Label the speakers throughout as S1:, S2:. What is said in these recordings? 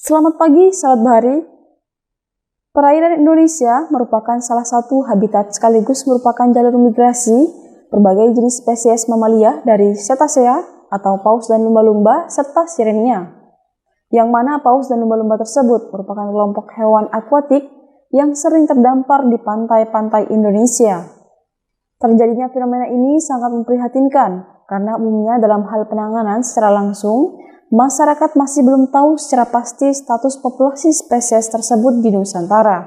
S1: Selamat pagi, sahabat bahari. Perairan Indonesia merupakan salah satu habitat sekaligus merupakan jalur migrasi berbagai jenis spesies mamalia dari cetacea atau paus dan lumba-lumba serta sirenia. Yang mana paus dan lumba-lumba tersebut merupakan kelompok hewan akuatik yang sering terdampar di pantai-pantai Indonesia. Terjadinya fenomena ini sangat memprihatinkan karena umumnya dalam hal penanganan secara langsung, masyarakat masih belum tahu secara pasti status populasi spesies tersebut di Nusantara.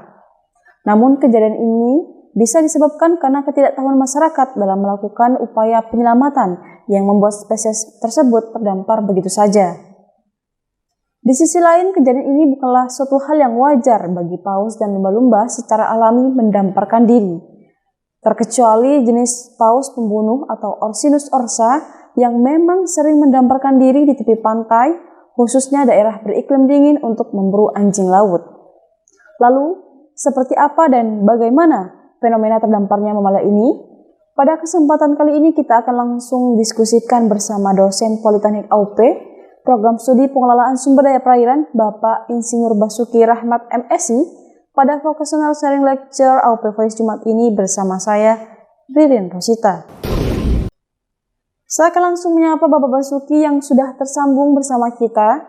S1: Namun kejadian ini bisa disebabkan karena ketidaktahuan masyarakat dalam melakukan upaya penyelamatan yang membuat spesies tersebut terdampar begitu saja. Di sisi lain, kejadian ini bukanlah suatu hal yang wajar bagi paus dan lumba-lumba secara alami mendamparkan diri. Terkecuali jenis paus pembunuh atau Orcinus orsa yang memang sering mendamparkan diri di tepi pantai, khususnya daerah beriklim dingin untuk memburu anjing laut. Lalu, seperti apa dan bagaimana fenomena terdamparnya mamalia ini? Pada kesempatan kali ini kita akan langsung diskusikan bersama dosen Politeknik AUP, Program Studi Pengelolaan Sumber Daya Perairan, Bapak Insinyur Basuki Rahmat MSI, pada Vocational Sharing Lecture AUP Voice Jumat ini bersama saya, Ririn Rosita. Saya akan langsung menyapa Bapak Basuki yang sudah tersambung bersama kita.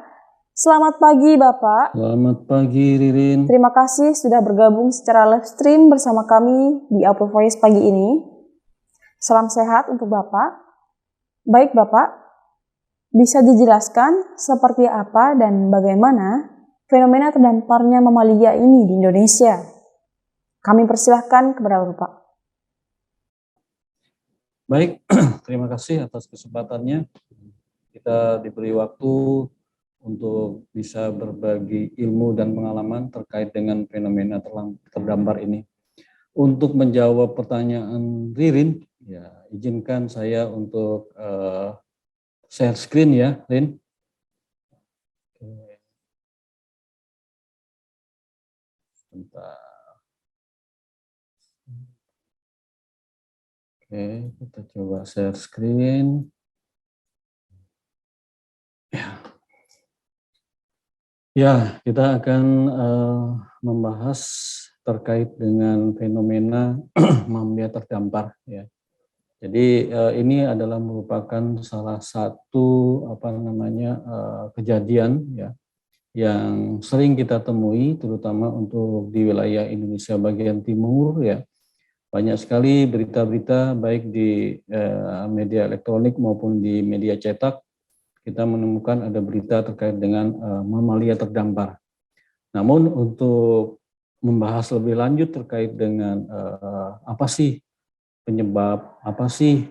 S1: Selamat pagi Bapak.
S2: Selamat pagi Ririn.
S1: Terima kasih sudah bergabung secara live stream bersama kami di AUP Voice pagi ini. Salam sehat untuk Bapak. Baik Bapak, bisa dijelaskan seperti apa dan bagaimana fenomena terdamparnya mamalia ini di Indonesia? Kami persilahkan kepada Bapak.
S2: Baik, terima kasih atas kesempatannya. Kita diberi waktu untuk bisa berbagi ilmu dan pengalaman terkait dengan fenomena terdampar ini. Untuk menjawab pertanyaan Ririn, ya izinkan saya untuk share screen ya, Rin. Sebentar. Oke, kita coba share screen. Ya, kita akan membahas terkait dengan fenomena mamalia terdampar. Ya. Jadi ini adalah merupakan salah satu kejadian ya yang sering kita temui, terutama untuk di wilayah Indonesia bagian timur ya. Banyak sekali berita-berita baik di media elektronik maupun di media cetak, kita menemukan ada berita terkait dengan mamalia terdampar. Namun untuk membahas lebih lanjut terkait dengan apa sih penyebab, apa sih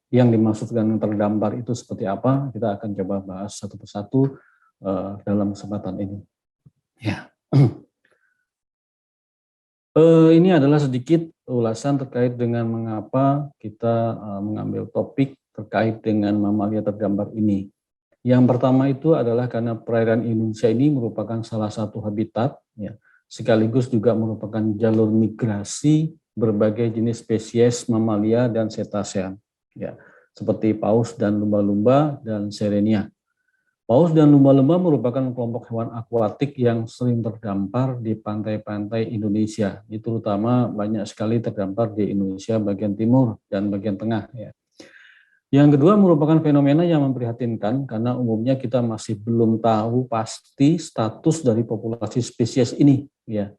S2: yang dimaksudkan terdampar itu seperti apa, kita akan coba bahas satu persatu dalam kesempatan ini. Ya. Ini adalah sedikit ulasan terkait dengan mengapa kita mengambil topik terkait dengan mamalia terdampar ini. Yang pertama itu adalah karena perairan Indonesia ini merupakan salah satu habitat, ya, sekaligus juga merupakan jalur migrasi berbagai jenis spesies mamalia dan cetacea, ya, seperti paus dan lumba-lumba dan sirenia. Paus dan lumba-lumba merupakan kelompok hewan akuatik yang sering terdampar di pantai-pantai Indonesia. Ini terutama banyak sekali terdampar di Indonesia bagian timur dan bagian tengah. Ya. Yang kedua merupakan fenomena yang memprihatinkan karena umumnya kita masih belum tahu pasti status dari populasi spesies ini. Ya.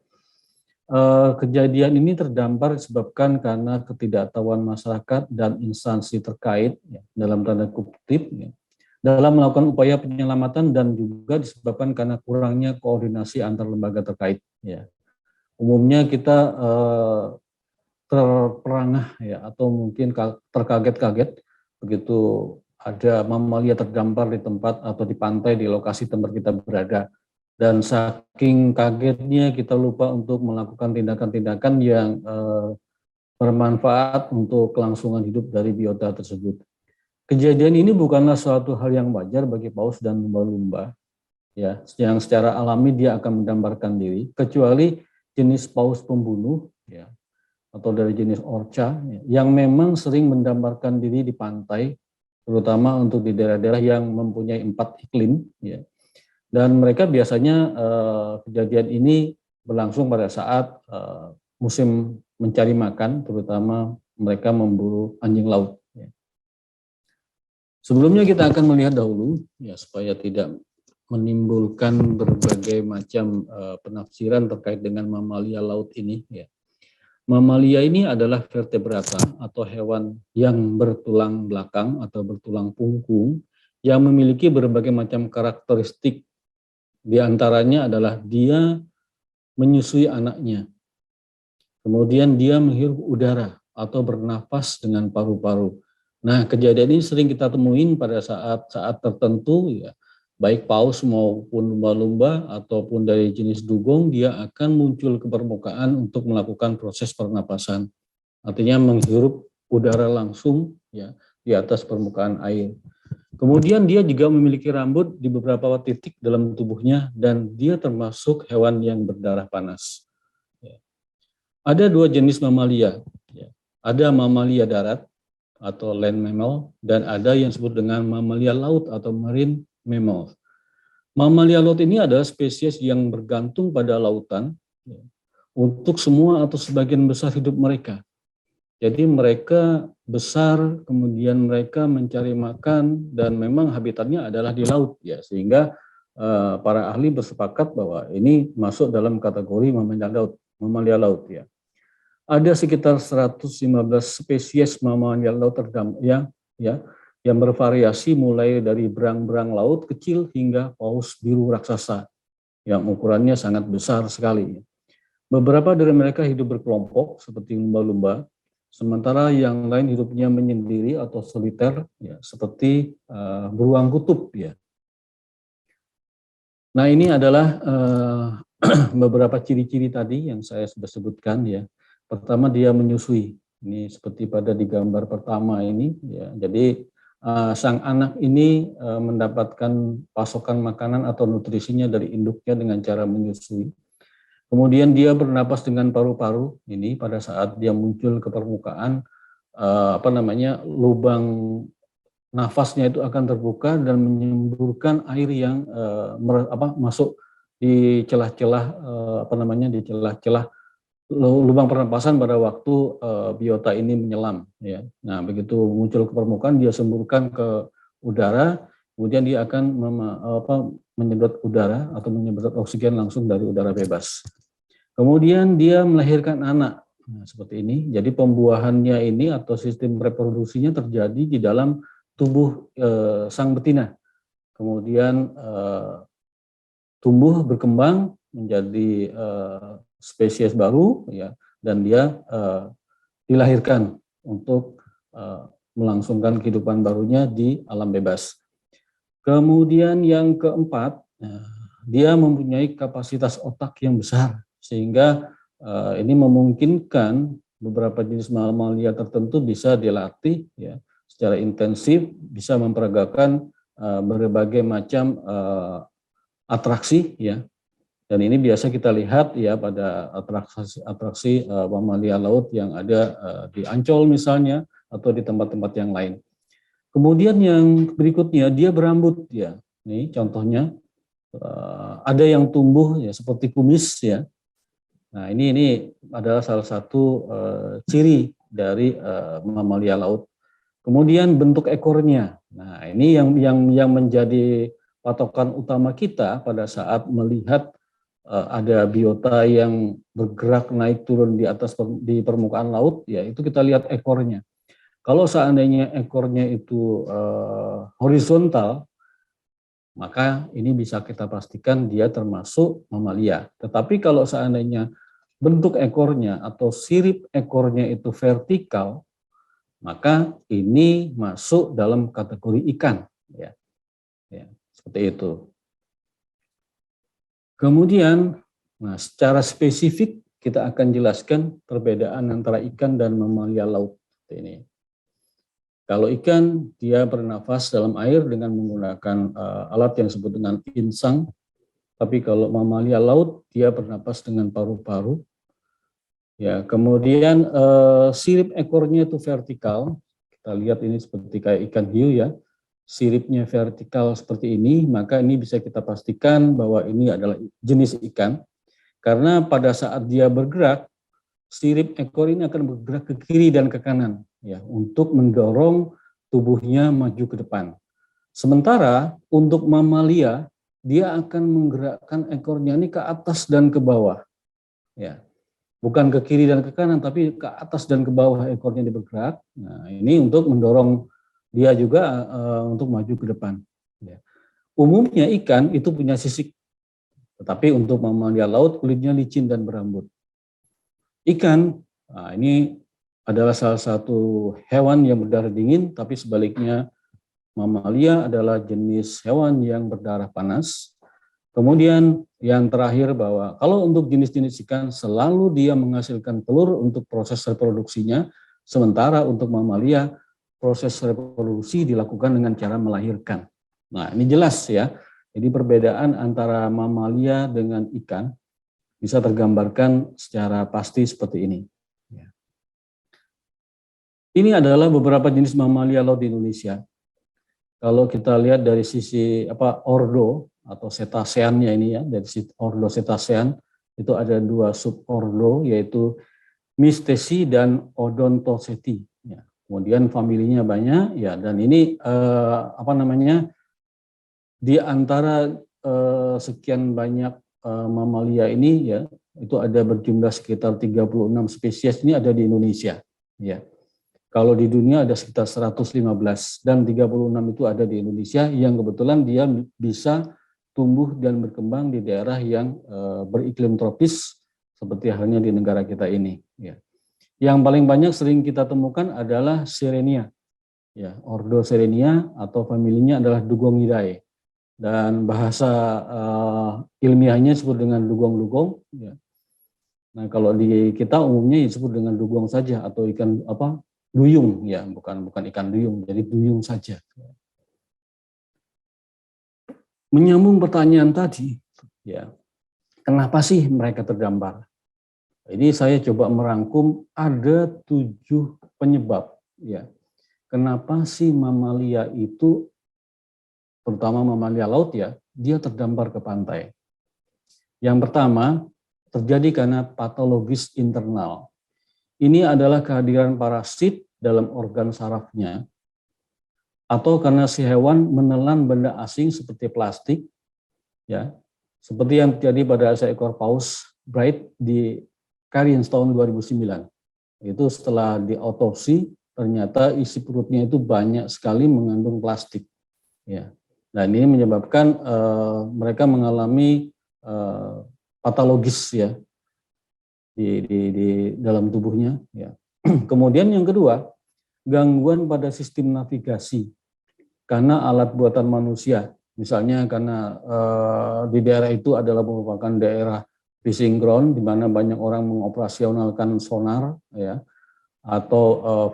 S2: Kejadian ini terdampar disebabkan karena ketidaktahuan masyarakat dan instansi terkait, ya, dalam tanda kutip, ya, dalam melakukan upaya penyelamatan dan juga disebabkan karena kurangnya koordinasi antar lembaga terkait. Ya. Umumnya kita terperangah ya atau mungkin terkaget-kaget begitu ada mamalia terdampar di tempat atau di pantai di lokasi tempat kita berada. Dan saking kagetnya kita lupa untuk melakukan tindakan-tindakan yang bermanfaat untuk kelangsungan hidup dari biota tersebut. Kejadian ini bukanlah suatu hal yang wajar bagi paus dan lumba-lumba, ya, yang secara alami dia akan mendamparkan diri, kecuali jenis paus pembunuh, ya, atau dari jenis orca, ya, yang memang sering mendamparkan diri di pantai terutama untuk di daerah-daerah yang mempunyai 4 iklim, ya. Dan mereka biasanya kejadian ini berlangsung pada saat musim mencari makan, terutama mereka memburu anjing laut. Ya. Sebelumnya kita akan melihat dahulu, ya, supaya tidak menimbulkan berbagai macam penafsiran terkait dengan mamalia laut ini. Ya. Mamalia ini adalah vertebrata atau hewan yang bertulang belakang atau bertulang punggung yang memiliki berbagai macam karakteristik. Di antaranya adalah dia menyusui anaknya, kemudian dia menghirup udara atau bernafas dengan paru-paru. Nah, kejadian ini sering kita temuin pada saat-saat tertentu, ya, baik paus maupun lumba-lumba ataupun dari jenis dugong, dia akan muncul ke permukaan untuk melakukan proses pernapasan. Artinya menghirup udara langsung, ya, di atas permukaan air. Kemudian dia juga memiliki rambut di beberapa titik dalam tubuhnya dan dia termasuk hewan yang berdarah panas. Ada 2 jenis mamalia. Ada mamalia darat atau land mammal dan ada yang disebut dengan mamalia laut atau marine mammal. Mamalia laut ini adalah spesies yang bergantung pada lautan untuk semua atau sebagian besar hidup mereka. Jadi mereka besar, kemudian mereka mencari makan dan memang habitatnya adalah di laut, ya, sehingga para ahli bersepakat bahwa ini masuk dalam kategori mamalia laut, ya. Ada sekitar 115 spesies mamalia laut yang bervariasi mulai dari berang-berang laut kecil hingga paus biru raksasa yang ukurannya sangat besar sekali. Beberapa dari mereka hidup berkelompok seperti lumba-lumba, sementara yang lain hidupnya menyendiri atau soliter, ya, seperti beruang kutub, ya. Nah, ini adalah beberapa ciri-ciri tadi yang saya sudah sebutkan, ya. Pertama, dia menyusui. Ini seperti pada di gambar pertama ini, ya. Jadi sang anak ini mendapatkan pasokan makanan atau nutrisinya dari induknya dengan cara menyusui. Kemudian dia bernapas dengan paru-paru. Ini pada saat dia muncul ke permukaan, lubang nafasnya itu akan terbuka dan menyemburkan air yang masuk di celah-celah di celah-celah lubang pernapasan pada waktu biota ini menyelam, ya. Nah, begitu muncul ke permukaan dia semburkan ke udara, kemudian dia akan menyedot udara atau menyedot oksigen langsung dari udara bebas. Kemudian dia melahirkan anak. Nah, seperti ini. Jadi pembuahannya ini atau sistem reproduksinya terjadi di dalam tubuh sang betina. Kemudian tumbuh berkembang menjadi spesies baru, ya, dan dia dilahirkan untuk melangsungkan kehidupan barunya di alam bebas. Kemudian yang keempat, dia mempunyai kapasitas otak yang besar sehingga ini memungkinkan beberapa jenis mamalia tertentu bisa dilatih, ya, secara intensif, bisa memperagakan berbagai macam atraksi, ya. Dan ini biasa kita lihat, ya, pada atraksi mamalia laut yang ada di Ancol misalnya atau di tempat-tempat yang lain. Kemudian yang berikutnya dia berambut, ya. Ini contohnya ada yang tumbuh, ya, seperti kumis, ya. Nah, ini adalah salah satu ciri dari mamalia laut. Kemudian bentuk ekornya. Nah, ini yang menjadi patokan utama kita pada saat melihat ada biota yang bergerak naik turun di permukaan laut, ya, itu kita lihat ekornya. Kalau seandainya ekornya itu horizontal, maka ini bisa kita pastikan dia termasuk mamalia. Tetapi kalau seandainya bentuk ekornya atau sirip ekornya itu vertikal, maka ini masuk dalam kategori ikan, ya, seperti itu. Kemudian, nah, secara spesifik kita akan jelaskan perbedaan antara ikan dan mamalia laut. Ini. Kalau ikan, dia bernafas dalam air dengan menggunakan alat yang disebut dengan insang. Tapi kalau mamalia laut, dia bernafas dengan paru-paru. Ya, kemudian sirip ekornya itu vertikal. kita lihat ini seperti kayak ikan hiu ya, siripnya vertikal seperti ini, maka ini bisa kita pastikan bahwa ini adalah jenis ikan. Karena pada saat dia bergerak, sirip ekor ini akan bergerak ke kiri dan ke kanan ya untuk mendorong tubuhnya maju ke depan. Sementara untuk mamalia dia akan menggerakkan ekornya ini ke atas dan ke bawah. Ya. Bukan ke kiri dan ke kanan tapi ke atas dan ke bawah ekornya dia bergerak. Nah, ini untuk mendorong dia juga untuk maju ke depan. Ya. Umumnya ikan itu punya sisik, tetapi untuk mamalia laut kulitnya licin dan berambut. Ikan, nah ini adalah salah satu hewan yang berdarah dingin, tapi sebaliknya mamalia adalah jenis hewan yang berdarah panas. Kemudian yang terakhir bahwa kalau untuk jenis-jenis ikan selalu dia menghasilkan telur untuk proses reproduksinya, sementara untuk mamalia proses reproduksi dilakukan dengan cara melahirkan. Nah ini jelas ya, jadi perbedaan antara mamalia dengan ikan bisa tergambarkan secara pasti seperti ini. Ini adalah beberapa jenis mamalia laut di Indonesia. Kalau kita lihat dari sisi ordo atau cetaceannya ini ya, dari sisi ordo cetacean itu ada 2 subordo yaitu Mysteci dan Odontoceti. Ya. Kemudian familinya banyak ya, dan ini di antara sekian banyak mamalia ini ya, itu ada berjumlah sekitar 36 spesies ini ada di Indonesia ya. Kalau di dunia ada sekitar 115 dan 36 itu ada di Indonesia yang kebetulan dia bisa tumbuh dan berkembang di daerah yang beriklim tropis seperti halnya di negara kita ini ya. Yang paling banyak sering kita temukan adalah Sirenia. Ya, ordo Sirenia atau familinya adalah Dugongidae. Dan bahasa ilmiahnya disebut dengan dugong-dugong ya. Nah, kalau di kita umumnya disebut dengan dugong saja atau ikan duyung ya, bukan ikan duyung, jadi duyung saja. Menyambung pertanyaan tadi, ya, kenapa sih mereka terdampar? Ini saya coba merangkum ada 7 penyebab, ya. Kenapa sih mamalia itu, terutama mamalia laut ya, dia terdampar ke pantai? Yang pertama, terjadi karena patologis internal. Ini adalah kehadiran parasit dalam organ sarafnya, atau karena si hewan menelan benda asing seperti plastik, ya, seperti yang terjadi pada seekor paus Bright di Cairns tahun 2009. Itu setelah diautopsi, ternyata isi perutnya itu banyak sekali mengandung plastik. Ya, dan ini menyebabkan mereka mengalami patologis ya di dalam tubuhnya. Ya. Kemudian yang kedua, gangguan pada sistem navigasi karena alat buatan manusia. Misalnya karena di daerah itu adalah merupakan daerah fishing ground di mana banyak orang mengoperasionalkan sonar ya atau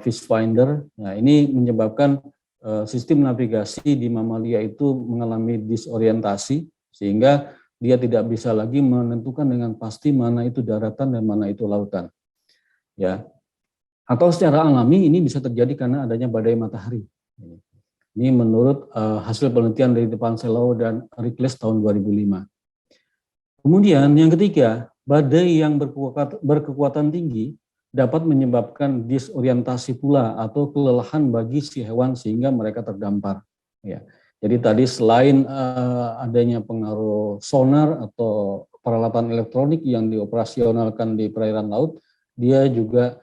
S2: fish finder. Nah, ini menyebabkan sistem navigasi di mamalia itu mengalami disorientasi sehingga dia tidak bisa lagi menentukan dengan pasti mana itu daratan dan mana itu lautan. Ya. Atau secara alami ini bisa terjadi karena adanya badai matahari. Ini menurut hasil penelitian dari Depancelo dan Rikles tahun 2005. Kemudian yang ketiga, badai yang berkekuatan tinggi dapat menyebabkan disorientasi pula atau kelelahan bagi si hewan sehingga mereka terdampar. Ya. Jadi tadi selain adanya pengaruh sonar atau peralatan elektronik yang dioperasionalkan di perairan laut, dia juga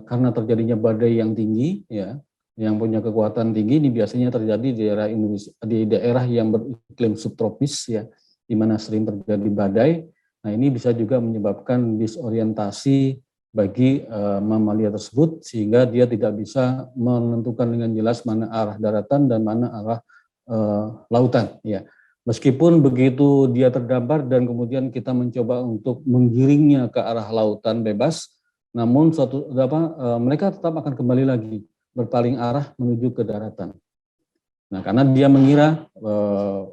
S2: karena terjadinya badai yang tinggi, ya, yang punya kekuatan tinggi, ini biasanya terjadi di daerah Indonesia, di daerah yang beriklim subtropis, ya, di mana sering terjadi badai. Nah, ini bisa juga menyebabkan disorientasi bagi mamalia tersebut sehingga dia tidak bisa menentukan dengan jelas mana arah daratan dan mana arah lautan. Ya, meskipun begitu dia terdampar dan kemudian kita mencoba untuk menggiringnya ke arah lautan bebas, namun mereka tetap akan kembali lagi berpaling arah menuju ke daratan. Nah, karena dia mengira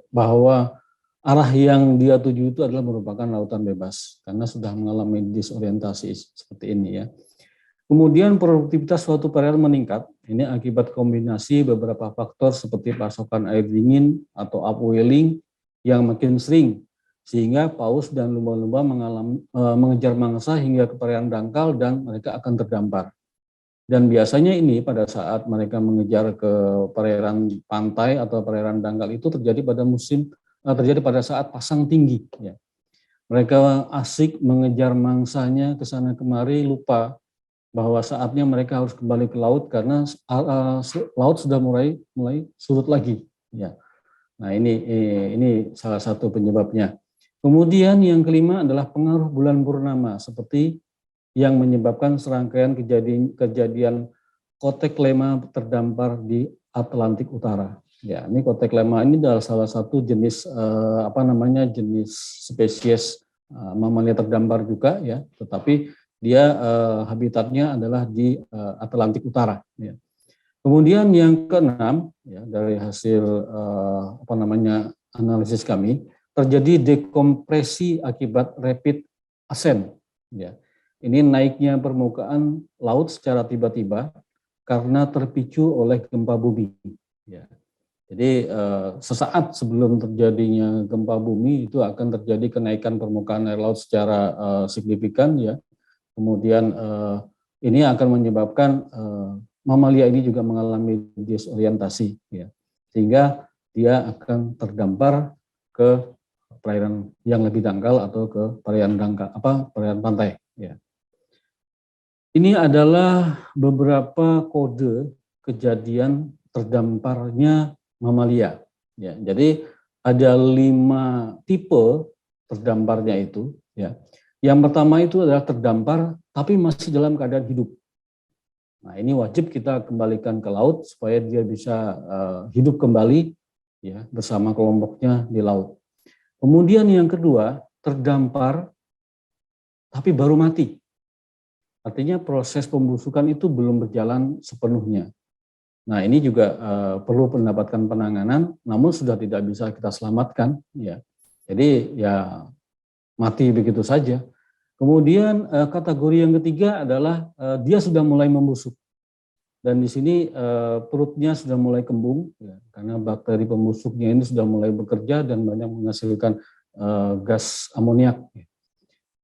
S2: bahwa arah yang dia tuju itu adalah merupakan lautan bebas karena sudah mengalami disorientasi seperti ini ya. Kemudian produktivitas suatu perairan meningkat Ini akibat kombinasi beberapa faktor seperti pasokan air dingin atau upwelling yang makin sering, sehingga paus dan lumba-lumba mengejar mangsa hingga ke perairan dangkal dan mereka akan terdampar. Dan biasanya ini pada saat mereka mengejar ke perairan pantai atau perairan dangkal itu terjadi pada saat pasang tinggi. Ya. Mereka asik mengejar mangsanya ke sana kemari, lupa bahwa saatnya mereka harus kembali ke laut karena laut sudah mulai surut lagi. Ya. Nah ini salah satu penyebabnya. Kemudian yang kelima adalah pengaruh bulan purnama seperti yang menyebabkan serangkaian kejadian kotek lema terdampar di Atlantik Utara. Ya, ini kotek lema ini adalah salah satu jenis jenis spesies mamalia terdampar juga ya, tetapi dia habitatnya adalah di Atlantik Utara. Ya. Kemudian yang keenam, ya, dari hasil analisis kami, terjadi dekompresi akibat rapid ascent. Ya. Ini naiknya permukaan laut secara tiba-tiba karena terpicu oleh gempa bumi. Ya. Jadi sesaat sebelum terjadinya gempa bumi itu akan terjadi kenaikan permukaan air laut secara signifikan, ya. Kemudian ini akan menyebabkan mamalia ini juga mengalami disorientasi, ya, sehingga dia akan terdampar ke perairan yang lebih dangkal atau ke perairan pantai. Ya. Ini adalah beberapa kode kejadian terdamparnya mamalia. Ya, jadi ada 5 tipe terdamparnya itu. Ya. Yang pertama itu adalah terdampar tapi masih dalam keadaan hidup. Nah, ini wajib kita kembalikan ke laut supaya dia bisa hidup kembali, ya, bersama kelompoknya di laut. Kemudian yang kedua, terdampar tapi baru mati. Artinya proses pembusukan itu belum berjalan sepenuhnya. Nah, ini juga perlu mendapatkan penanganan, namun sudah tidak bisa kita selamatkan, ya. Jadi ya mati begitu saja. Kemudian kategori yang ketiga adalah dia sudah mulai membusuk. Dan di sini perutnya sudah mulai kembung, ya, karena bakteri pembusuknya ini sudah mulai bekerja dan banyak menghasilkan gas amoniak.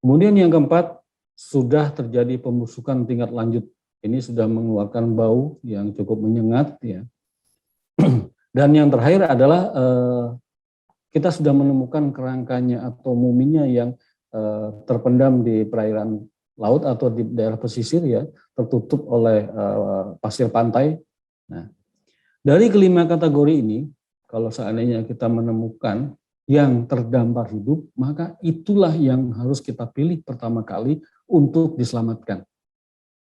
S2: Kemudian yang keempat, sudah terjadi pembusukan tingkat lanjut. Ini sudah mengeluarkan bau yang cukup menyengat, ya. Dan yang terakhir adalah kita sudah menemukan kerangkanya atau muminya yang terpendam di perairan laut atau di daerah pesisir, ya, tertutup oleh pasir pantai. Nah, dari kelima kategori ini, kalau seandainya kita menemukan yang terdampar hidup, maka itulah yang harus kita pilih pertama kali untuk diselamatkan.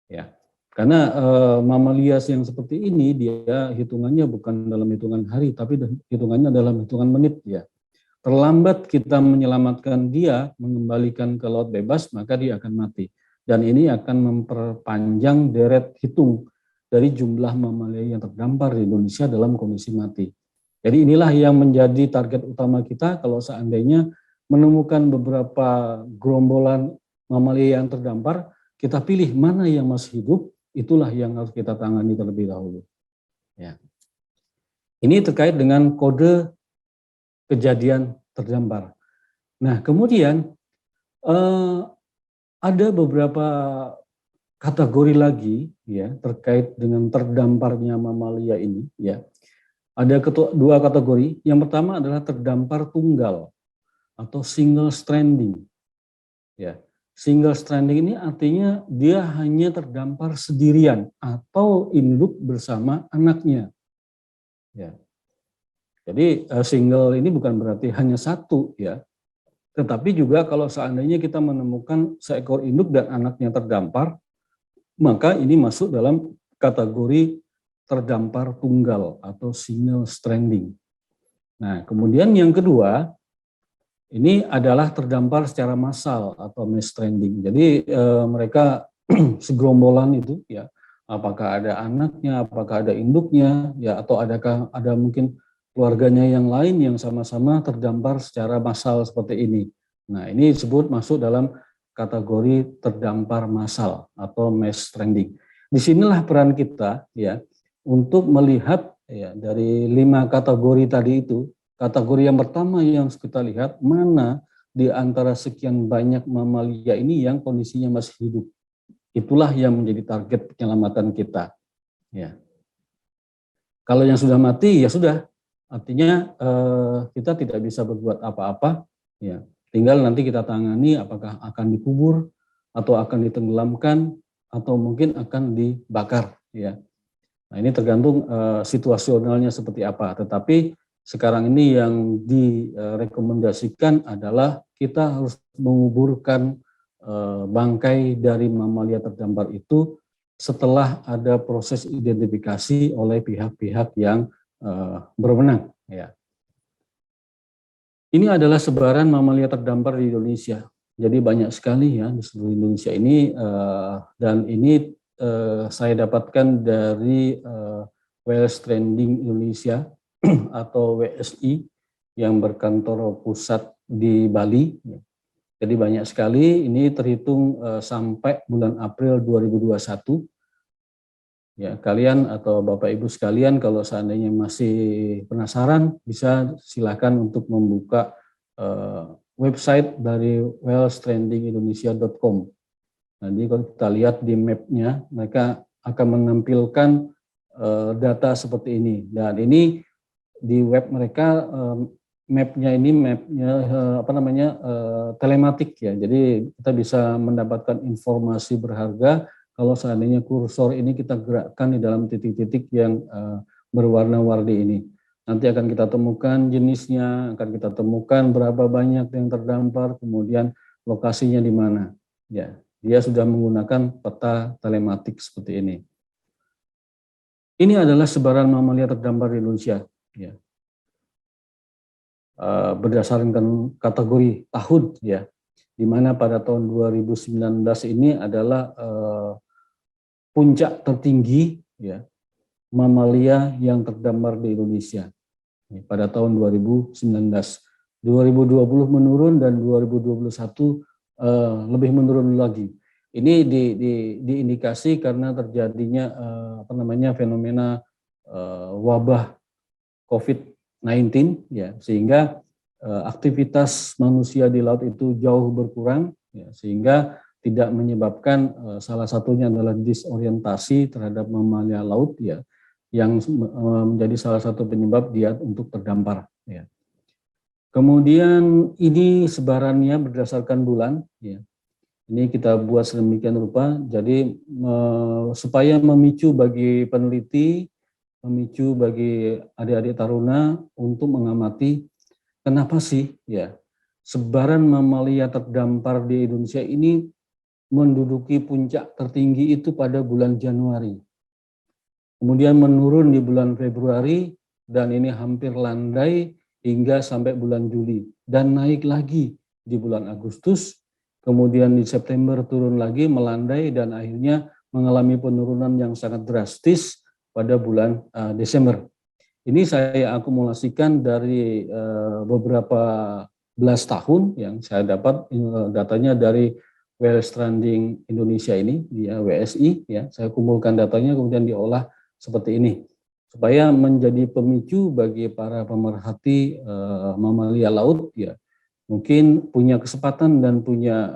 S2: Ya, karena mamalia yang seperti ini dia hitungannya bukan dalam hitungan hari, tapi hitungannya dalam hitungan menit, ya. Terlambat kita menyelamatkan dia, mengembalikan ke laut bebas, maka dia akan mati. Dan ini akan memperpanjang deret hitung dari jumlah mamalia yang terdampar di Indonesia dalam kondisi mati. Jadi inilah yang menjadi target utama kita kalau seandainya menemukan beberapa gerombolan mamalia yang terdampar, kita pilih mana yang masih hidup, itulah yang harus kita tangani terlebih dahulu. Ya. Ini terkait dengan kode kejadian terdampar. Nah, kemudian ada beberapa kategori lagi, ya, terkait dengan terdamparnya mamalia ini, ya. Ada dua kategori. Yang pertama adalah terdampar tunggal atau single stranding. Ya, single stranding ini artinya dia hanya terdampar sendirian atau induk bersama anaknya. Ya. Jadi single ini bukan berarti hanya satu, ya. Tetapi juga kalau seandainya kita menemukan seekor induk dan anaknya terdampar, maka ini masuk dalam kategori terdampar tunggal atau single stranding. Nah, kemudian yang kedua, ini adalah terdampar secara massal atau mass stranding. Jadi mereka segerombolan itu, ya, apakah ada anaknya, apakah ada induknya, ya, atau adakah ada mungkin keluarganya yang lain yang sama-sama terdampar secara massal seperti ini. Nah, ini disebut masuk dalam kategori terdampar massal atau mass stranding. Disinilah peran kita, ya, untuk melihat ya dari 5 kategori tadi itu. Kategori yang pertama yang kita lihat, mana di antara sekian banyak mamalia ini yang kondisinya masih hidup. Itulah yang menjadi target penyelamatan kita. Ya. Kalau yang sudah mati ya sudah, artinya kita tidak bisa berbuat apa-apa. Ya. Tinggal nanti kita tangani apakah akan dikubur atau akan ditenggelamkan atau mungkin akan dibakar. Ya. Nah, ini tergantung situasionalnya seperti apa. Tetapi sekarang ini yang direkomendasikan adalah kita harus menguburkan bangkai dari mamalia terdampar itu setelah ada proses identifikasi oleh pihak-pihak yang berwenang. Ya. Ini adalah sebaran mamalia terdampar di Indonesia. Jadi banyak sekali ya di seluruh Indonesia ini, dan ini saya dapatkan dari Whales Trending Indonesia atau WSI yang berkantor pusat di Bali. Jadi banyak sekali, ini terhitung sampai bulan April 2021. Ya, kalian atau Bapak Ibu sekalian kalau seandainya masih penasaran bisa silakan untuk membuka website dari whalestrendingindonesia.com. Nanti kalau kita lihat di map-nya, mereka akan menampilkan data seperti ini. Dan ini di web mereka map-nya ini telematik ya. Jadi kita bisa mendapatkan informasi berharga kalau seandainya kursor ini kita gerakkan di dalam titik-titik yang berwarna-warni ini. Nanti akan kita temukan jenisnya, akan kita temukan berapa banyak yang terdampar, kemudian lokasinya di mana. Ya. Dia sudah menggunakan peta telematik seperti ini. Ini adalah sebaran mamalia terdampar di Indonesia. Ya. Berdasarkan kategori tahun, ya, di mana pada tahun 2019 ini adalah puncak tertinggi ya mamalia yang terdampar di Indonesia ya, pada tahun 2019. 2020 menurun dan 2021 lebih menurun lagi. Ini diindikasi karena terjadinya fenomena wabah COVID-19 ya, sehingga aktivitas manusia di laut itu jauh berkurang ya, sehingga tidak menyebabkan salah satunya adalah disorientasi terhadap mamalia laut ya, yang menjadi salah satu penyebab dia untuk terdampar ya. Kemudian ini sebarannya berdasarkan bulan ya. Ini kita buat sedemikian rupa, jadi supaya memicu bagi peneliti, memicu bagi adik-adik taruna untuk mengamati kenapa sih ya sebaran mamalia terdampar di Indonesia ini menduduki puncak tertinggi itu pada bulan Januari. Kemudian menurun di bulan Februari dan ini hampir landai hingga sampai bulan Juli dan naik lagi di bulan Agustus. Kemudian di September turun lagi, melandai dan akhirnya mengalami penurunan yang sangat drastis pada bulan Desember. Ini saya akumulasikan dari beberapa belas tahun yang saya dapat datanya dari Whales Trending Indonesia ini, ya, WSI, ya, saya kumpulkan datanya kemudian diolah seperti ini supaya menjadi pemicu bagi para pemerhati mamalia laut, ya, mungkin punya kesempatan dan punya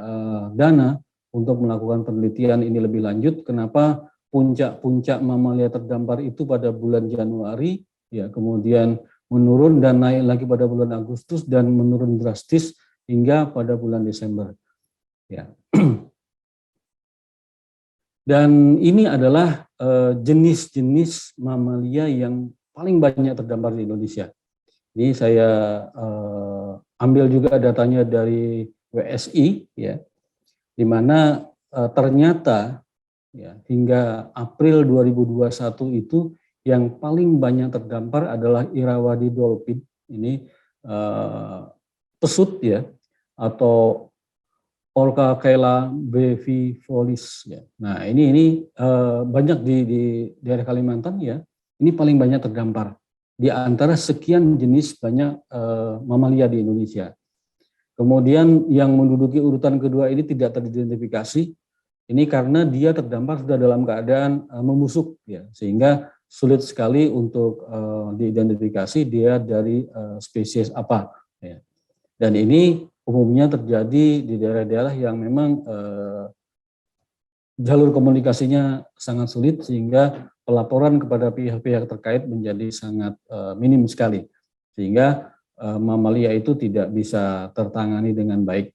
S2: dana untuk melakukan penelitian ini lebih lanjut. Kenapa puncak-puncak mamalia terdampar itu pada bulan Januari, ya, kemudian menurun dan naik lagi pada bulan Agustus dan menurun drastis hingga pada bulan Desember. Ya. Dan ini adalah jenis-jenis mamalia yang paling banyak terdampar di Indonesia. Ini saya ambil juga datanya dari WSI, ya, di mana ternyata ya, hingga April 2021 itu yang paling banyak terdampar adalah Irrawaddy dolphin. Ini pesut ya, atau Orcagela brevifolis ya. Nah, ini banyak di daerah Kalimantan ya. Ini paling banyak terdampar di antara sekian jenis banyak mamalia di Indonesia. Kemudian yang menduduki urutan kedua ini tidak teridentifikasi. Ini karena dia terdampar sudah dalam keadaan membusuk ya, sehingga sulit sekali untuk diidentifikasi dia dari spesies apa. Ya. Dan ini umumnya terjadi di daerah-daerah yang memang jalur komunikasinya sangat sulit sehingga pelaporan kepada pihak-pihak terkait menjadi sangat minim sekali. Sehingga mamalia itu tidak bisa tertangani dengan baik.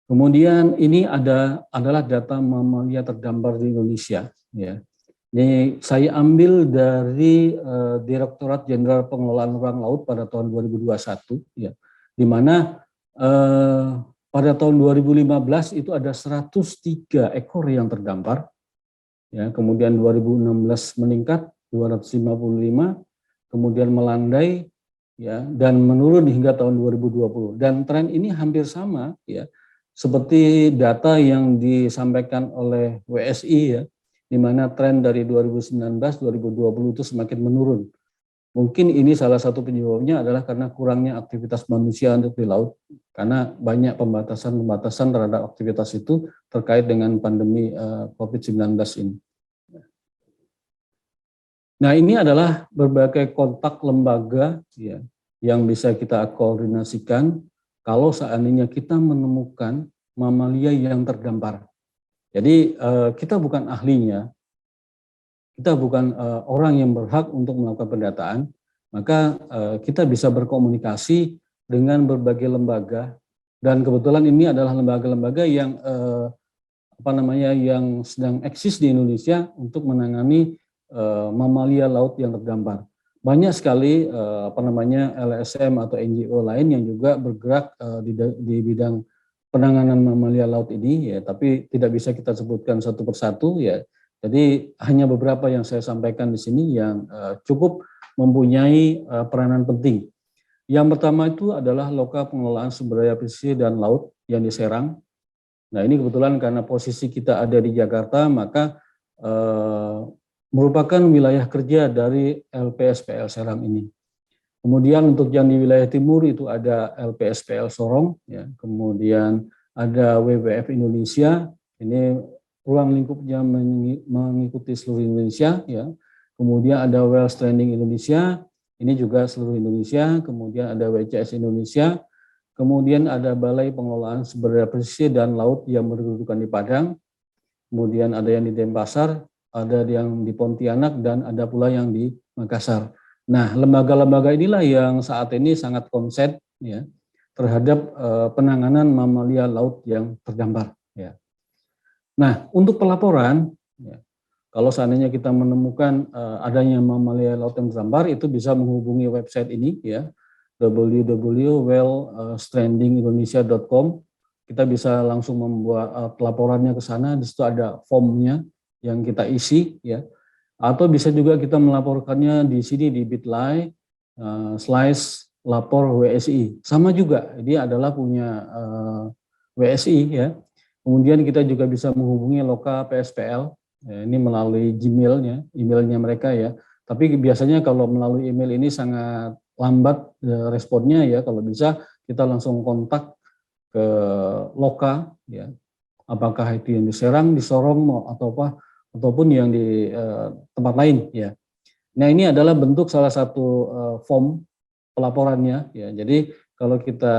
S2: Kemudian ini adalah data mamalia terdampar di Indonesia. Ya. Ini saya ambil dari Direktorat Jenderal Pengelolaan Ruang Laut pada tahun 2021, ya, di mana pada tahun 2015 itu ada 103 ekor yang terdampar, ya, kemudian 2016 meningkat 255, kemudian melandai, ya, dan menurun hingga tahun 2020. Dan tren ini hampir sama, ya, seperti data yang disampaikan oleh WSI, ya, di mana tren dari 2019-2020 itu semakin menurun. Mungkin ini salah satu penyebabnya adalah karena kurangnya aktivitas manusia untuk di laut, karena banyak pembatasan-pembatasan terhadap aktivitas itu terkait dengan pandemi COVID-19 ini. Nah, ini adalah berbagai kontak lembaga, ya, yang bisa kita koordinasikan kalau seandainya kita menemukan mamalia yang terdampar. Jadi kita bukan ahlinya, kita bukan orang yang berhak untuk melakukan pendataan, maka kita bisa berkomunikasi dengan berbagai lembaga, dan kebetulan ini adalah lembaga-lembaga yang yang sedang eksis di Indonesia untuk menangani mamalia laut yang terdampar. Banyak sekali LSM atau NGO lain yang juga bergerak di bidang penanganan mamalia laut ini, ya, tapi tidak bisa kita sebutkan satu persatu, ya. Jadi hanya beberapa yang saya sampaikan di sini yang cukup mempunyai peranan penting. Yang pertama itu adalah Loka Pengelolaan Sumber Daya Pesisir dan Laut yang di Serang. Nah, ini kebetulan karena posisi kita ada di Jakarta, maka merupakan wilayah kerja dari LPSPL Serang ini. Kemudian untuk yang di wilayah timur itu ada LPSPL Sorong, ya. Kemudian ada WWF Indonesia, ini ruang lingkupnya mengikuti seluruh Indonesia, ya. Kemudian ada Well Stranding Indonesia, ini juga seluruh Indonesia. Kemudian ada WCS Indonesia. Kemudian ada Balai Pengelolaan Sumber Daya Pesisir dan Laut yang berkedudukan di Padang. Kemudian ada yang di Denpasar, ada yang di Pontianak, dan ada pula yang di Makassar. Nah, lembaga-lembaga inilah yang saat ini sangat konsen, ya, terhadap penanganan mamalia laut yang terdampar. Ya. Nah, untuk pelaporan, ya, kalau seandainya kita menemukan adanya mamalia laut yang terdampar, itu bisa menghubungi website ini, ya, www.wellstrandingindonesia.com. Kita bisa langsung membuat pelaporannya ke sana. Di situ ada formnya yang kita isi, ya, atau bisa juga kita melaporkannya di sini di bit.ly /lapor WSI. Sama juga, dia adalah punya WSI, ya. Kemudian kita juga bisa menghubungi Loka PSPL, ya, ini melalui Gmailnya, emailnya mereka, ya. Tapi biasanya kalau melalui email ini sangat lambat responnya, ya. Kalau bisa kita langsung kontak ke Loka, ya. Apakah itu yang di Serang, di Sorong, ataupun yang di tempat lain, ya. Nah, ini adalah bentuk salah satu form pelaporannya, ya. Jadi kalau kita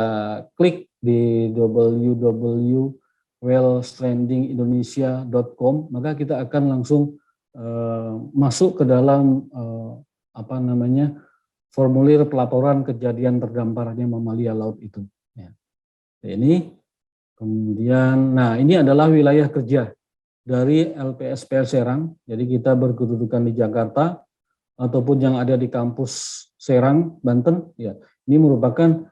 S2: klik di www.wellstrandingindonesia.com, maka kita akan langsung masuk ke dalam formulir pelaporan kejadian terdamparnya mamalia laut itu, ya. Ini kemudian, nah, ini adalah wilayah kerja dari LPSPL Serang. Jadi kita berkedudukan di Jakarta ataupun yang ada di kampus Serang, Banten, ya. Ini merupakan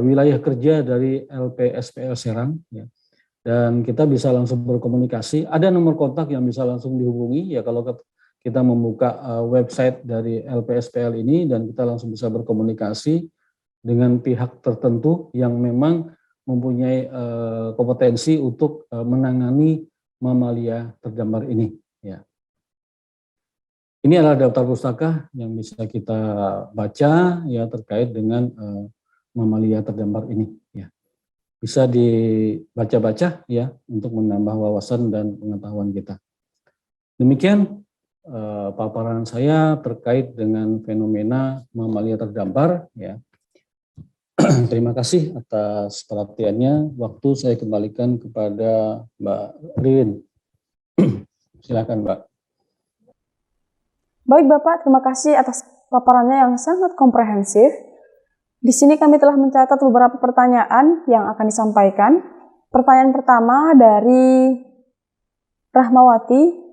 S2: wilayah kerja dari LPSPL Serang, ya. Dan kita bisa langsung berkomunikasi. Ada nomor kontak yang bisa langsung dihubungi, ya, kalau kita membuka website dari LPSPL ini, dan kita langsung bisa berkomunikasi dengan pihak tertentu yang memang mempunyai kompetensi untuk menangani mamalia terdampar ini, ya. Ini adalah daftar pustaka yang bisa kita baca, ya, terkait dengan mamalia terdampar ini, ya. Bisa dibaca-baca, ya, untuk menambah wawasan dan pengetahuan kita. Demikian paparan saya terkait dengan fenomena mamalia terdampar. Ya. Terima kasih atas perhatiannya. Waktu saya kembalikan kepada Mbak Ririn. Silakan, Mbak.
S1: Baik Bapak, terima kasih atas paparannya yang sangat komprehensif. Di sini kami telah mencatat beberapa pertanyaan yang akan disampaikan. Pertanyaan pertama dari Rahmawati,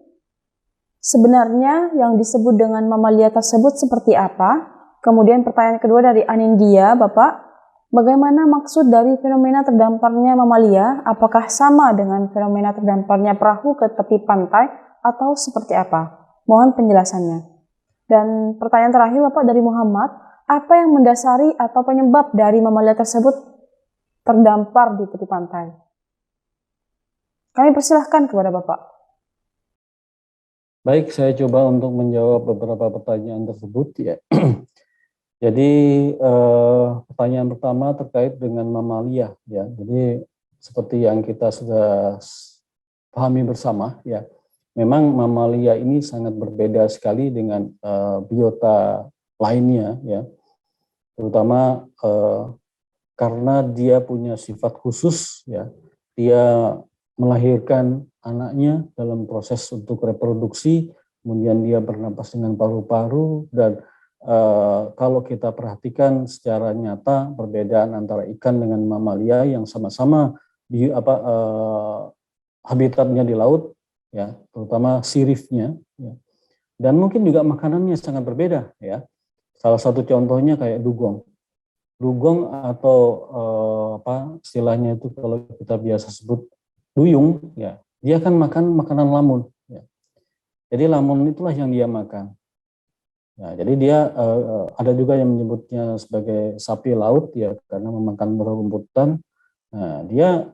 S1: sebenarnya yang disebut dengan mamalia tersebut seperti apa? Kemudian pertanyaan kedua dari Anindya, Bapak, bagaimana maksud dari fenomena terdamparnya mamalia? Apakah sama dengan fenomena terdamparnya perahu ke tepi pantai atau seperti apa? Mohon penjelasannya. Dan pertanyaan terakhir Bapak dari Muhammad, apa yang mendasari atau penyebab dari mamalia tersebut terdampar di tepi pantai? Kami persilahkan kepada Bapak.
S2: Baik, saya coba untuk menjawab beberapa pertanyaan tersebut ya. Jadi pertanyaan pertama terkait dengan mamalia ya. Jadi seperti yang kita sudah pahami bersama ya. Memang mamalia ini sangat berbeda sekali dengan biota lainnya ya. Terutama karena dia punya sifat khusus ya. Dia melahirkan anaknya dalam proses untuk reproduksi, kemudian dia bernapas dengan paru-paru, dan kalau kita perhatikan secara nyata perbedaan antara ikan dengan mamalia yang sama-sama habitatnya di laut, ya, terutama sirifnya, ya. Dan mungkin juga makanannya sangat berbeda, ya. Salah satu contohnya kayak dugong. Dugong atau istilahnya itu kalau kita biasa sebut duyung, ya, dia kan makan makanan lamun, ya. Jadi lamun itulah yang dia makan. Ya, jadi dia ada juga yang menyebutnya sebagai sapi laut, ya, karena memakan rumputan. Nah, dia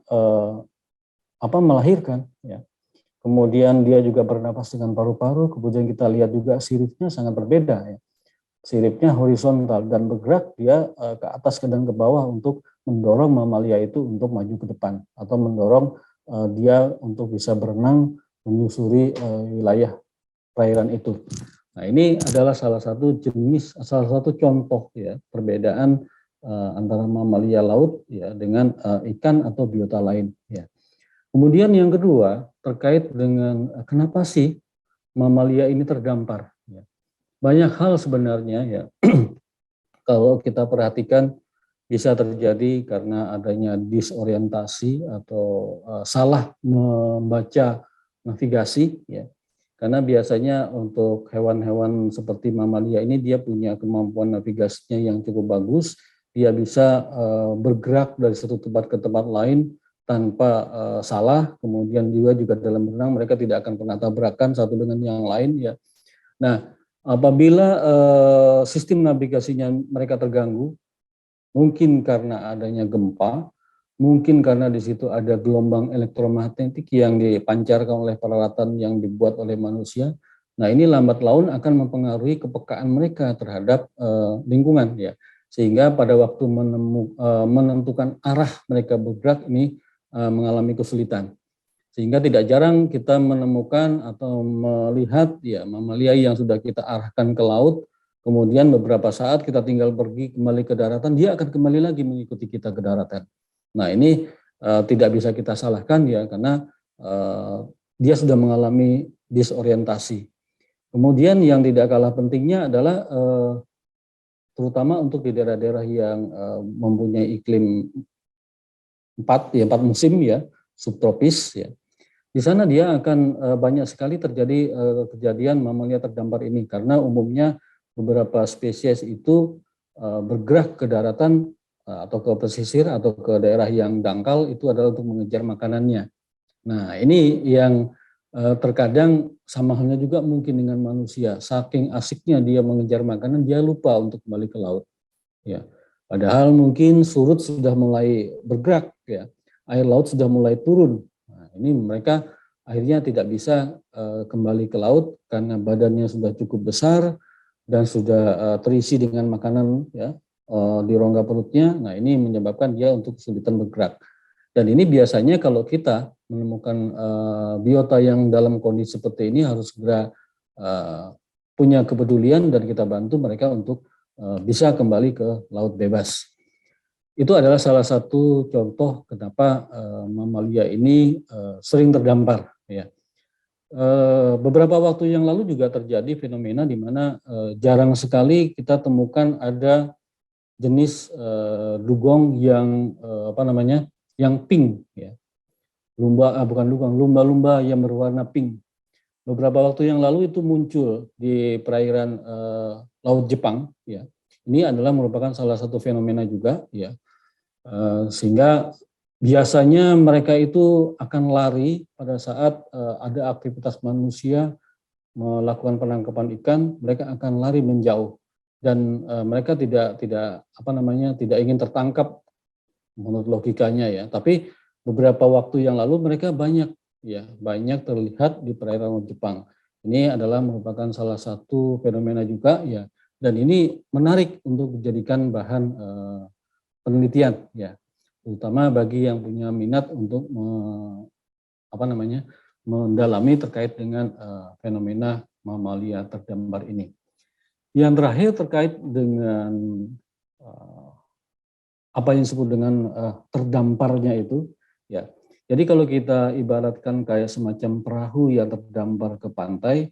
S2: melahirkan, ya. Kemudian dia juga bernapas dengan paru-paru. Kemudian kita lihat juga siripnya sangat berbeda, ya. Siripnya horizontal dan bergerak dia ke atas dan ke bawah untuk mendorong mamalia itu untuk maju ke depan atau mendorong dia untuk bisa berenang menyusuri wilayah perairan itu. Nah, ini adalah salah satu contoh ya perbedaan antara mamalia laut ya dengan ikan atau biota lain ya. Kemudian yang kedua terkait dengan kenapa sih mamalia ini terdampar ya. Banyak hal sebenarnya ya. Kalau kita perhatikan bisa terjadi karena adanya disorientasi atau salah membaca navigasi ya. Karena biasanya untuk hewan-hewan seperti mamalia ini dia punya kemampuan navigasinya yang cukup bagus, dia bisa bergerak dari satu tempat ke tempat lain tanpa salah, kemudian juga dalam berenang mereka tidak akan pernah tabrakan satu dengan yang lain ya. Nah, apabila sistem navigasinya mereka terganggu, mungkin karena adanya gempa, mungkin karena di situ ada gelombang elektromagnetik yang dipancarkan oleh peralatan yang dibuat oleh manusia. Nah, ini lambat laun akan mempengaruhi kepekaan mereka terhadap lingkungan ya. Sehingga pada waktu menentukan arah mereka bergerak ini mengalami kesulitan. Sehingga tidak jarang kita menemukan atau melihat ya mamalia yang sudah kita arahkan ke laut, kemudian beberapa saat kita tinggal pergi kembali ke daratan, dia akan kembali lagi mengikuti kita ke daratan. Nah, ini tidak bisa kita salahkan ya karena dia sudah mengalami disorientasi. Kemudian yang tidak kalah pentingnya adalah terutama untuk di daerah-daerah yang mempunyai iklim empat musim ya, subtropis ya. Di sana dia akan banyak sekali terjadi kejadian mamalia terdampar ini karena umumnya beberapa spesies itu bergerak ke daratan atau ke pesisir atau ke daerah yang dangkal itu adalah untuk mengejar makanannya. Nah, ini yang terkadang sama halnya juga mungkin dengan manusia. Saking asiknya dia mengejar makanan, dia lupa untuk kembali ke laut. Ya, padahal mungkin surut sudah mulai bergerak, ya, air laut sudah mulai turun. Nah, ini mereka akhirnya tidak bisa kembali ke laut karena badannya sudah cukup besar dan sudah terisi dengan makanan ya di rongga perutnya. Nah, ini menyebabkan dia untuk kesulitan bergerak. Dan ini biasanya kalau kita menemukan biota yang dalam kondisi seperti ini harus segera punya kepedulian dan kita bantu mereka untuk bisa kembali ke laut bebas. Itu adalah salah satu contoh kenapa mamalia ini sering terdampar. Ya. Beberapa waktu yang lalu juga terjadi fenomena di mana jarang sekali kita temukan ada jenis dugong yang yang pink, ya. Lumba-lumba yang berwarna pink. Beberapa waktu yang lalu itu muncul di perairan Laut Jepang, ya. Ini adalah merupakan salah satu fenomena juga, ya. Sehingga biasanya mereka itu akan lari pada saat ada aktivitas manusia melakukan penangkapan ikan, mereka akan lari menjauh dan mereka tidak ingin tertangkap menurut logikanya, ya. Tapi beberapa waktu yang lalu mereka banyak terlihat di perairan Jepang. Ini adalah merupakan salah satu fenomena juga, ya, dan ini menarik untuk dijadikan bahan penelitian, ya, terutama bagi yang punya minat untuk mendalami terkait dengan fenomena mamalia terdampar ini. Yang terakhir terkait dengan apa yang disebut dengan terdamparnya itu, ya. Jadi kalau kita ibaratkan kayak semacam perahu yang terdampar ke pantai,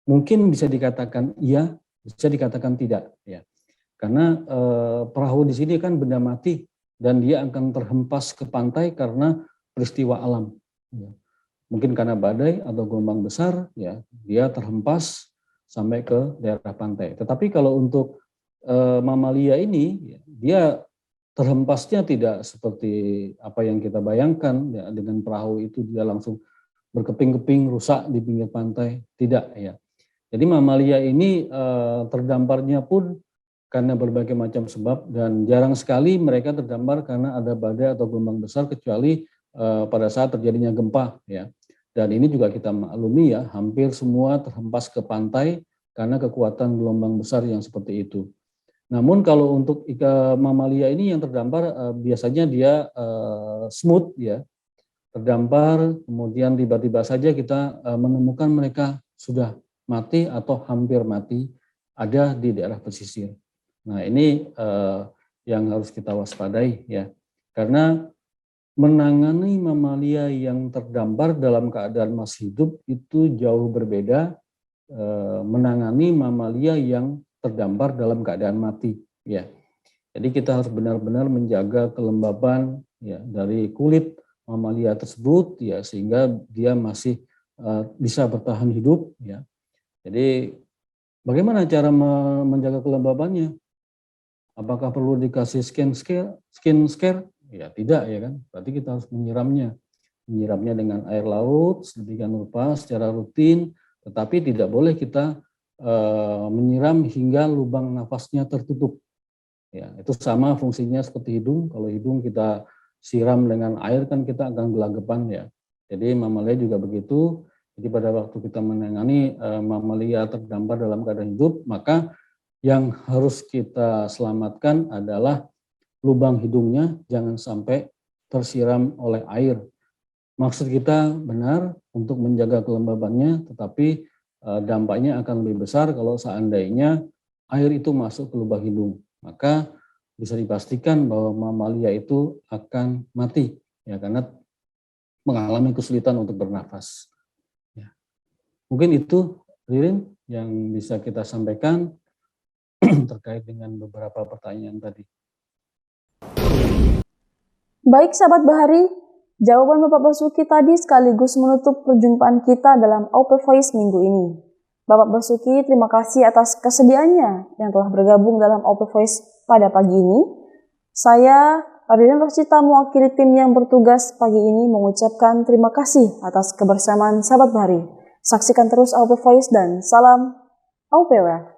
S2: mungkin bisa dikatakan iya, bisa dikatakan tidak, ya. Karena perahu di sini kan benda mati dan dia akan terhempas ke pantai karena peristiwa alam, ya. Mungkin karena badai atau gelombang besar, ya, dia terhempas sampai ke daerah pantai. Tetapi kalau untuk mamalia ini, ya, dia terhempasnya tidak seperti apa yang kita bayangkan, ya, dengan perahu itu dia langsung berkeping-keping rusak di pinggir pantai, tidak, ya. Jadi mamalia ini terdamparnya pun karena berbagai macam sebab dan jarang sekali mereka terdampar karena ada badai atau gelombang besar kecuali pada saat terjadinya gempa, ya. Dan ini juga kita maklumi, ya, hampir semua terhempas ke pantai karena kekuatan gelombang besar yang seperti itu. Namun kalau untuk mamalia ini yang terdampar biasanya dia smooth, ya, terdampar, kemudian tiba-tiba saja kita menemukan mereka sudah mati atau hampir mati ada di daerah pesisir. Nah, ini yang harus kita waspadai, ya, karena menangani mamalia yang terdampar dalam keadaan masih hidup itu jauh berbeda menangani mamalia yang terdampar dalam keadaan mati, ya. Jadi kita harus benar-benar menjaga kelembaban, ya, dari kulit mamalia tersebut, ya, sehingga dia masih bisa bertahan hidup, ya. Jadi bagaimana cara menjaga kelembabannya? Apakah perlu dikasih skin scare? Ya tidak, ya kan. Berarti kita harus menyiramnya dengan air laut sedemikian rupa secara rutin, tetapi tidak boleh kita menyiram hingga lubang nafasnya tertutup. Ya, itu sama fungsinya seperti hidung. Kalau hidung kita siram dengan air kan kita akan gelagapan, ya. Jadi mamalia juga begitu. Jadi pada waktu kita menangani mamalia terdampar dalam keadaan hidup, maka yang harus kita selamatkan adalah lubang hidungnya jangan sampai tersiram oleh air. Maksud kita benar untuk menjaga kelembabannya, tetapi dampaknya akan lebih besar kalau seandainya air itu masuk ke lubang hidung. Maka bisa dipastikan bahwa mamalia itu akan mati, ya, karena mengalami kesulitan untuk bernafas. Ya. Mungkin itu, Ririn, yang bisa kita sampaikan terkait dengan beberapa pertanyaan tadi.
S1: Baik sahabat Bahari, jawaban Bapak Basuki tadi sekaligus menutup perjumpaan kita dalam Open Voice minggu ini. Bapak Basuki, terima kasih atas kesediaannya yang telah bergabung dalam Open Voice pada pagi ini. Saya, Ririn Rosita, mewakili tim yang bertugas pagi ini mengucapkan terima kasih atas kebersamaan sahabat Bahari. Saksikan terus Open Voice dan salam OPW.